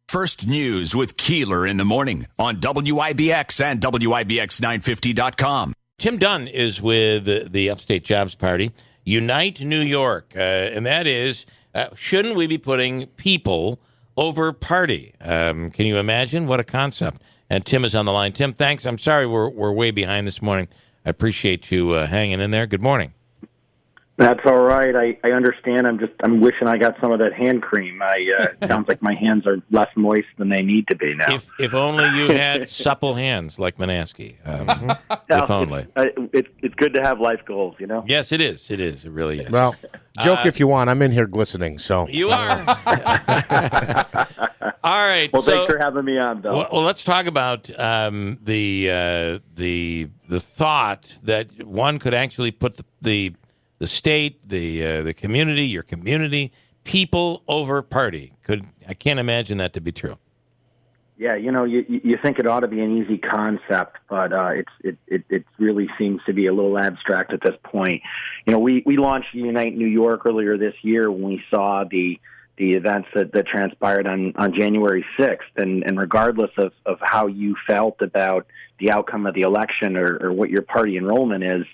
First News with Keeler in the morning on WIBX and WIBX950.com. Tim Dunn is with the Upstate Jobs Party, Unite New York, and that is, shouldn't we be putting people over party? Can you imagine? What a concept. And Tim is on the line. Tim, thanks. I'm sorry we're way behind this morning. I appreciate you hanging in there. Good morning. That's all right. I understand. I'm wishing I got some of that hand cream. Sounds like my hands are less moist than they need to be now. If only you had supple hands like Monaski. If only. It's good to have life goals, you know? Yes, it is. It is. It really is. Well, joke if you want. I'm in here glistening, so. You are. All right. Well, thanks for having me on, Bill. Well, let's talk about the thought that one could actually put the state, the community, your community, people over party. I can't imagine that to be true. Yeah, you think it ought to be an easy concept, but it really seems to be a little abstract at this point. We launched Unite New York earlier this year when we saw the events that transpired on January 6th, and regardless of how you felt about the outcome of the election or what your party enrollment is,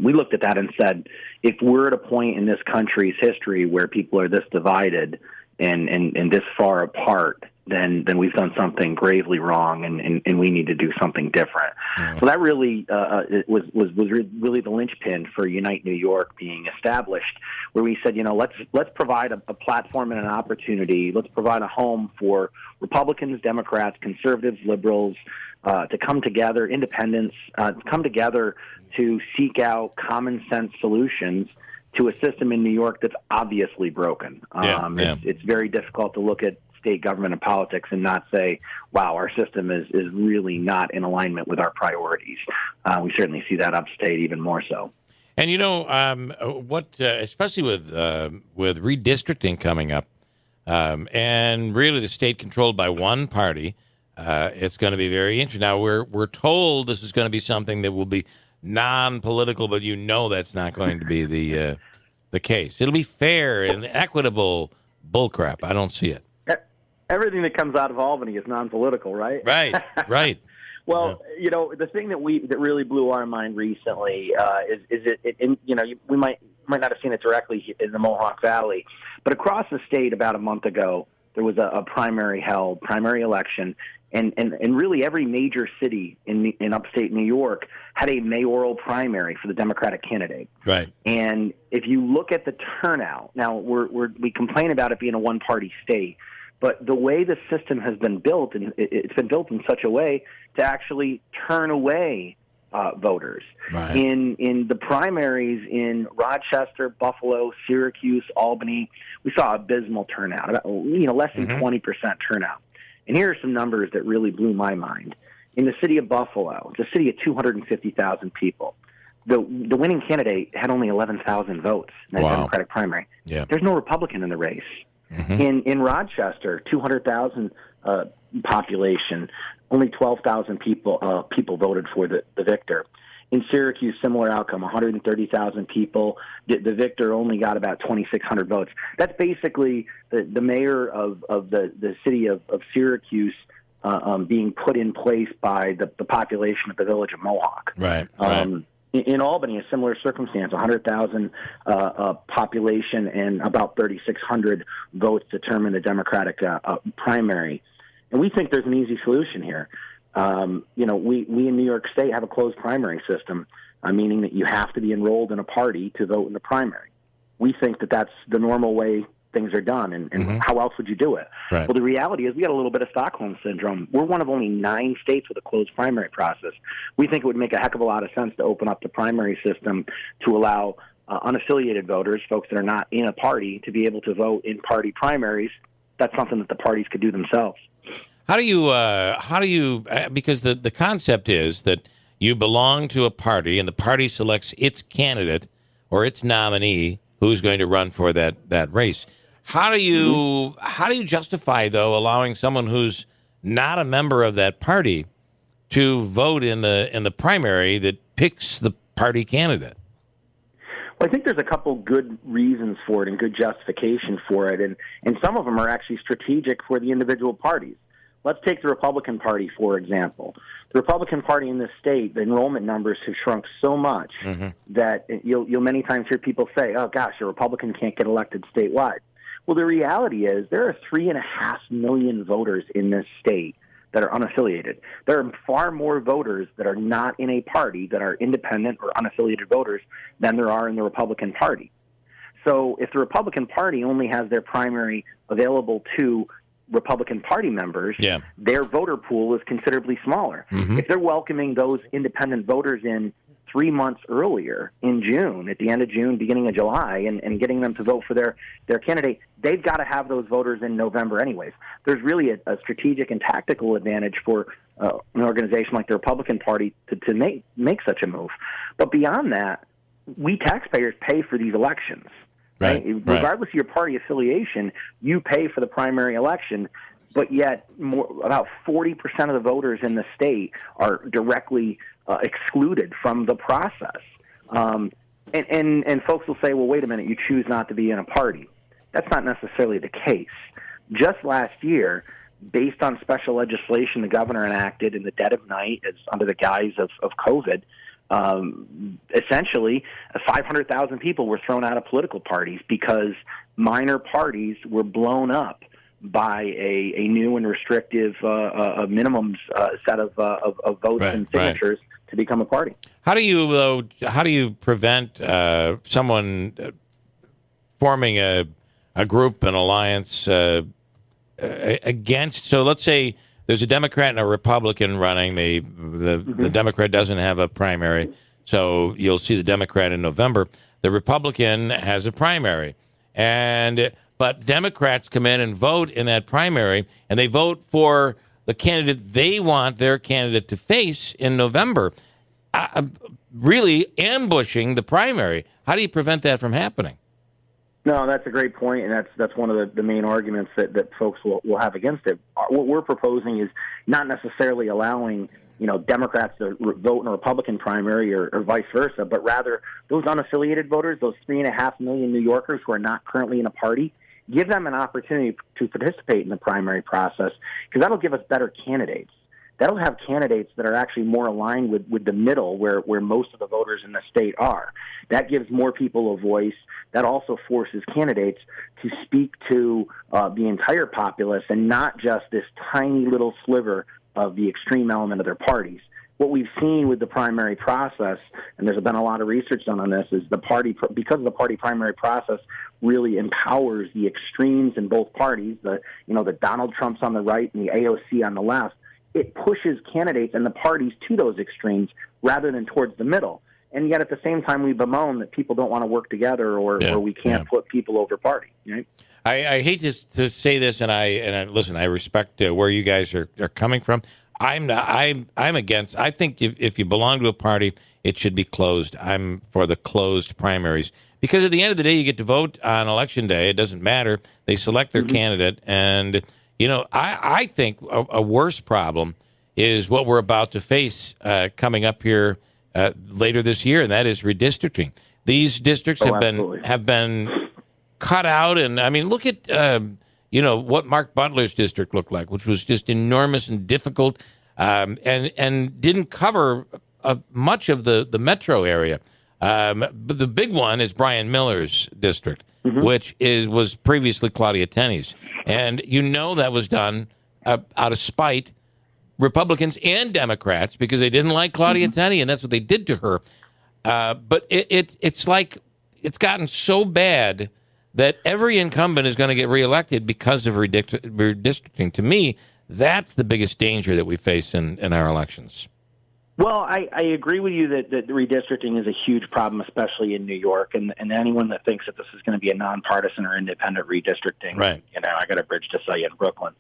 we looked at that and said, if we're at a point in this country's history where people are this divided and this far apart, then we've done something gravely wrong, and we need to do something different. Yeah. So that really was really the linchpin for Unite New York being established, where we said, let's provide a platform and an opportunity. Let's provide a home for Republicans, Democrats, conservatives, liberals to come together, independents, come together to seek out common sense solutions to a system in New York that's obviously broken. It's very difficult to look at state government and politics and not say, wow, our system is really not in alignment with our priorities. We certainly see that upstate even more so. And especially with redistricting coming up, and really the state controlled by one party, it's going to be very interesting. Now we're told this is going to be something that will be non-political, but that's not going to be the case. It'll be fair and equitable bullcrap. I don't see it. Everything that comes out of Albany is non-political, right? Right. Well, the thing that really blew our mind recently we might not have seen it directly in the Mohawk Valley, but across the state about a month ago, there was a primary election, and really every major city in upstate New York had a mayoral primary for the Democratic candidate. Right. And if you look at the turnout, now we complain about it being a one-party state, but the way the system has been built, and it's been built in such a way to actually turn away voters. Right. In the primaries in Rochester, Buffalo, Syracuse, Albany, we saw abysmal turnout, less than 20% turnout. And here are some numbers that really blew my mind. In the city of Buffalo, it's a city of 250,000 people. The winning candidate had only 11,000 votes in the Democratic primary. Yeah. There's no Republican in the race. Mm-hmm. In Rochester, 200,000 population, only 12,000 people voted for the victor. In Syracuse, similar outcome, 130,000 people. The victor only got about 2,600 votes. That's basically the mayor of the city of Syracuse being put in place by the population of the village of Mohawk. Right. In Albany, a similar circumstance, 100,000 population and about 3,600 votes determine the Democratic primary. And we think there's an easy solution here. We in New York State have a closed primary system, meaning that you have to be enrolled in a party to vote in the primary. We think that that's the normal way things are done, and how else would you do it? Right. Well, the reality is we got a little bit of Stockholm syndrome. We're one of only 9 states with a closed primary process. We think it would make a heck of a lot of sense to open up the primary system to allow unaffiliated voters, folks that are not in a party, to be able to vote in party primaries. That's something that the parties could do themselves. How do you, because the concept is that you belong to a party and the party selects its candidate or its nominee who's going to run for that race. How do you justify, though, allowing someone who's not a member of that party to vote in the primary that picks the party candidate? Well, I think there's a couple good reasons for it and good justification for it, and some of them are actually strategic for the individual parties. Let's take the Republican Party, for example. The Republican Party in this state, the enrollment numbers have shrunk so much that you'll many times hear people say, oh, gosh, a Republican can't get elected statewide. Well, the reality is there are 3.5 million voters in this state that are unaffiliated. There are far more voters that are not in a party that are independent or unaffiliated voters than there are in the Republican Party. So if the Republican Party only has their primary available to Republican Party members, their voter pool is considerably smaller. If they're welcoming those independent voters in 3 months earlier in June, at the end of June, beginning of July, and getting them to vote for their candidate, they've got to have those voters in November anyways. There's really a strategic and tactical advantage for an organization like the Republican Party to make such a move. But beyond that, we taxpayers pay for these elections. Right? Regardless of your party affiliation, you pay for the primary election, but yet about 40% of the voters in the state are directly excluded from the process. And folks will say, well, wait a minute, you choose not to be in a party. That's not necessarily the case. Just last year, based on special legislation the governor enacted in the dead of night as under the guise of COVID, essentially 500,000 people were thrown out of political parties because minor parties were blown up by a new and restrictive minimum set of votes and signatures to become a party. How do you prevent someone forming a group, an alliance against? So let's say there's a Democrat and a Republican running. The Democrat doesn't have a primary, so you'll see the Democrat in November. The Republican has a primary, but Democrats come in and vote in that primary, and they vote for the candidate they want their candidate to face in November, really ambushing the primary. How do you prevent that from happening? No, that's a great point, and that's one of the main arguments that folks will have against it. What we're proposing is not necessarily allowing Democrats to vote in a Republican primary or vice versa, but rather those unaffiliated voters, those 3.5 million New Yorkers who are not currently in a party, give them an opportunity to participate in the primary process, because that'll give us better candidates. That'll have candidates that are actually more aligned with the middle where most of the voters in the state are. That gives more people a voice. That also forces candidates to speak to the entire populace and not just this tiny little sliver of the extreme element of their parties. What we've seen with the primary process, and there's been a lot of research done on this, is because the party primary process really empowers the extremes in both parties, the Donald Trumps on the right and the AOC on the left. It pushes candidates and the parties to those extremes rather than towards the middle. And yet at the same time, we bemoan that people don't want to work together or we can't put people over party. Right? I hate to say this, and I listen, I respect where you guys are coming from. I'm against. I think if you belong to a party, it should be closed. I'm for the closed primaries, because at the end of the day, you get to vote on Election Day. It doesn't matter. They select their candidate, and I think a worse problem is what we're about to face coming up here later this year, and that is redistricting. These districts have been cut out, and I mean, look at what Mark Butler's district looked like, which was just enormous and difficult, and didn't cover much of the metro area. But the big one is Brian Miller's district, which was previously Claudia Tenney's. And that was done out of spite, Republicans and Democrats, because they didn't like Claudia Tenney, and that's what they did to her. But it's like it's gotten so bad that every incumbent is going to get reelected because of redistricting. To me, that's the biggest danger that we face in our elections. Well, I agree with you that redistricting is a huge problem, especially in New York, and anyone that thinks that this is going to be a nonpartisan or independent redistricting, right? I got a bridge to sell you in Brooklyn,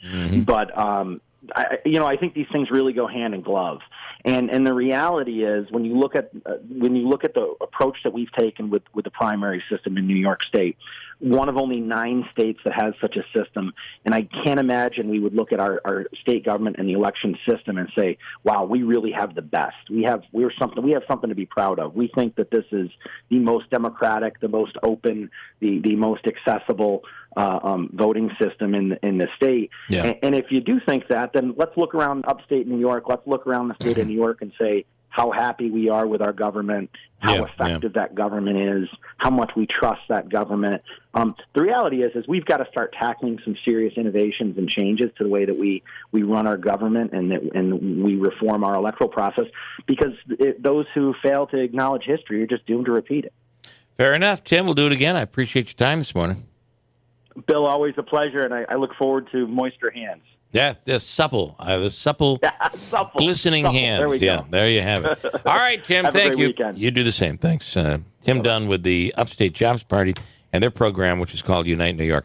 but I think these things really go hand in glove, and the reality is when you look at the approach that we've taken with the primary system in New York State, one of only 9 states that has such a system. And I can't imagine we would look at our state government and the election system and say, wow, we really have the best. We have something to be proud of. We think that this is the most democratic, the most open, the most accessible voting system in the state. Yeah. And if you do think that, then let's look around upstate New York. Let's look around the state of New York and say how happy we are with our government, how effective that government is, how much we trust that government. The reality is we've got to start tackling some serious innovations and changes to the way that we run our government and we reform our electoral process, because those who fail to acknowledge history are just doomed to repeat it. Fair enough, Tim. We'll do it again. I appreciate your time this morning. Bill, always a pleasure, and I look forward to moister hands. Yeah, the supple, glistening hands. There we go. There you have it. All right, Tim, Have thank a great you. weekend. You do the same. Thanks. Tim Dunn with the Upstate Jobs Party and their program, which is called Unite New York.